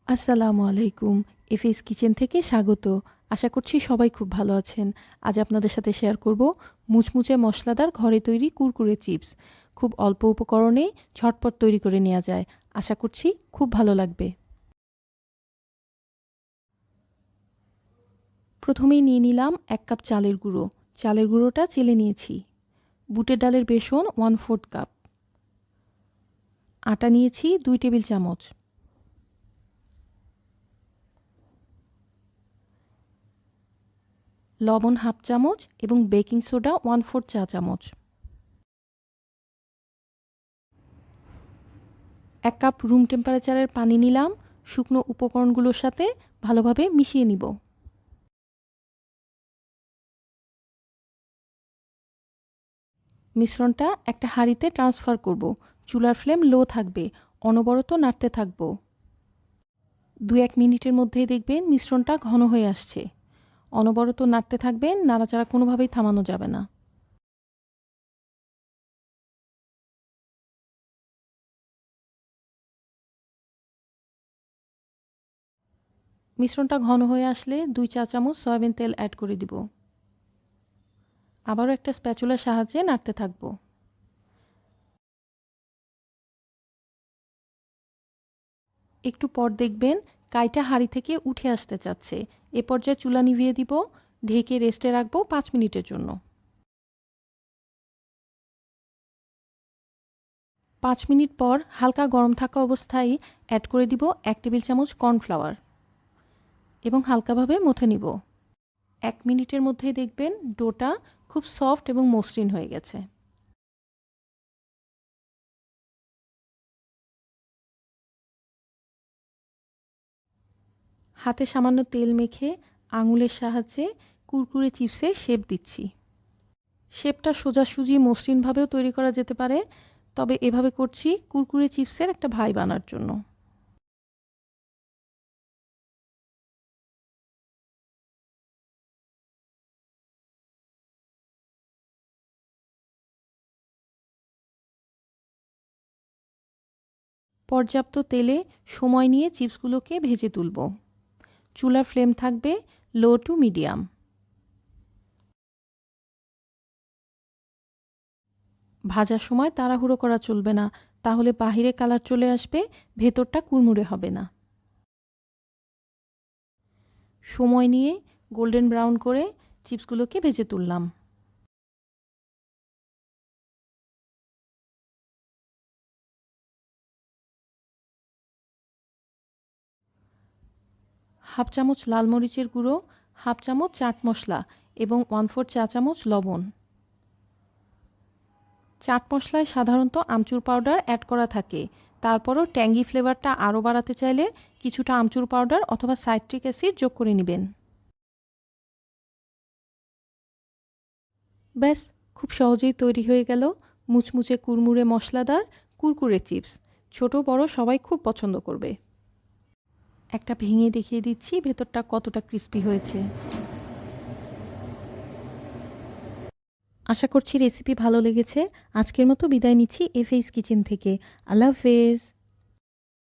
আসসালামু আলাইকুম। FS kitchen থেকে স্বাগত। আশা করছি সবাই খুব ভালো আছেন। আজ আপনাদের সাথে শেয়ার করব মুচমুচে মশলাদার ঘরে তৈরি কুরকুরে চিপস। খুব অল্প উপকরণে ঝটপট তৈরি করে নেওয়া যায়। আশা করছি খুব ভালো লাগবে। প্রথমেই নিয়ে নিলাম 1 কাপ চালের গুঁড়ো। চালের গুঁড়োটা চেলে নিয়েছি। বুটের ডালের বেসন 1/4 কাপ। আটা নিয়েছি 2 টেবিল চামচ। লবণ 1/2 চামচ এবং বেকিং সোডা 1/4 চা চামচ। 1 কাপ রুম টেম্পারেচারের পানি নিলাম। শুকনো উপকরণগুলোর সাথে ভালোভাবে মিশিয়ে নিব। মিশ্রণটা একটা হাঁড়িতে ট্রান্সফার করব। চুলার ফ্লেম লো থাকবে। অনবরত নাড়তে থাকব। 2-1 মিনিটের মধ্যেই দেখবেন মিশ্রণটা ঘন হয়ে আসছে। অনবরত নাড়তে থাকবেন, নাড়াচাড়া কোনোভাবেই থামানো যাবে না। মিশ্রণটা ঘন হয়ে আসলে 2 চা চামচ সয়াবিন তেল অ্যাড করে দিব। আবারও একটা স্প্যাচুলার সাহায্যে নাড়তে থাকব। একটু পর দেখবেন কাইটা হাঁড়ি থেকে উঠে আসতে চাচ্ছে। এ পর্যায়ে চুলা নিভিয়ে দিব। ঢেকে রেস্টে রাখবো 5 মিনিটের জন্য। 5 মিনিট পর হালকা গরম থাকা অবস্থায় অ্যাড করে দিব 1 টেবিল চামচ কর্নফ্লাওয়ার এবং হালকাভাবে মথে নিব। 1 মিনিটের মধ্যেই দেখবেন ডোটা খুব সফট এবং মসৃণ হয়ে গেছে। হাতে সামান্য তেল মেখে আঙুলের সাহায্যে কুরকুরে চিপসের শেপ দিচ্ছি। শেপটা সোজাসুজি মসৃণভাবেও তৈরি করা যেতে পারে, তবে এভাবে করছি কুরকুরে চিপসের একটা ভাই বানার জন্য। পর্যাপ্ত তেলে সময় নিয়ে চিপসগুলোকে ভেজে তুলব। চুলার ফ্লেম থাকবে লো টু মিডিয়াম। ভাজার সময় তাড়াহুড়ো করা চলবে না, তাহলে বাহিরে কালার চলে আসবে, ভেতরটা কুড়মুড়ে হবে না। সময় নিয়ে গোল্ডেন ব্রাউন করে চিপসগুলোকে ভেজে তুললাম। হাফ চামচ লাল মরিচের গুঁড়ো, হাফ চামচ চাট মশলা এবং 1/4 চা চামচ লবণ। চাট মশলায় সাধারণত আমচুর পাউডার অ্যাড করা থাকে। তারপরও ট্যাঙ্গি ফ্লেভারটা আরও বাড়াতে চাইলে কিছুটা আমচুর পাউডার অথবা সাইট্রিক অ্যাসিড যোগ করে নেবেন। ব্যাস, খুব সহজেই তৈরি হয়ে গেল মুচমুচে কুড়মুড়ে মশলাদার কুরকুরে চিপস। ছোট বড় সবাই খুব পছন্দ করবে। একটা ভেঙে দেখিয়ে দিচ্ছি ভেতরটা কতটা ক্রিস্পি হয়েছে। আশা করছি রেসিপি ভালো লেগেছে। আজকের মতো বিদায় নিচ্ছি এফএস কিচেন থেকে। আল্লাহ হাফেজ।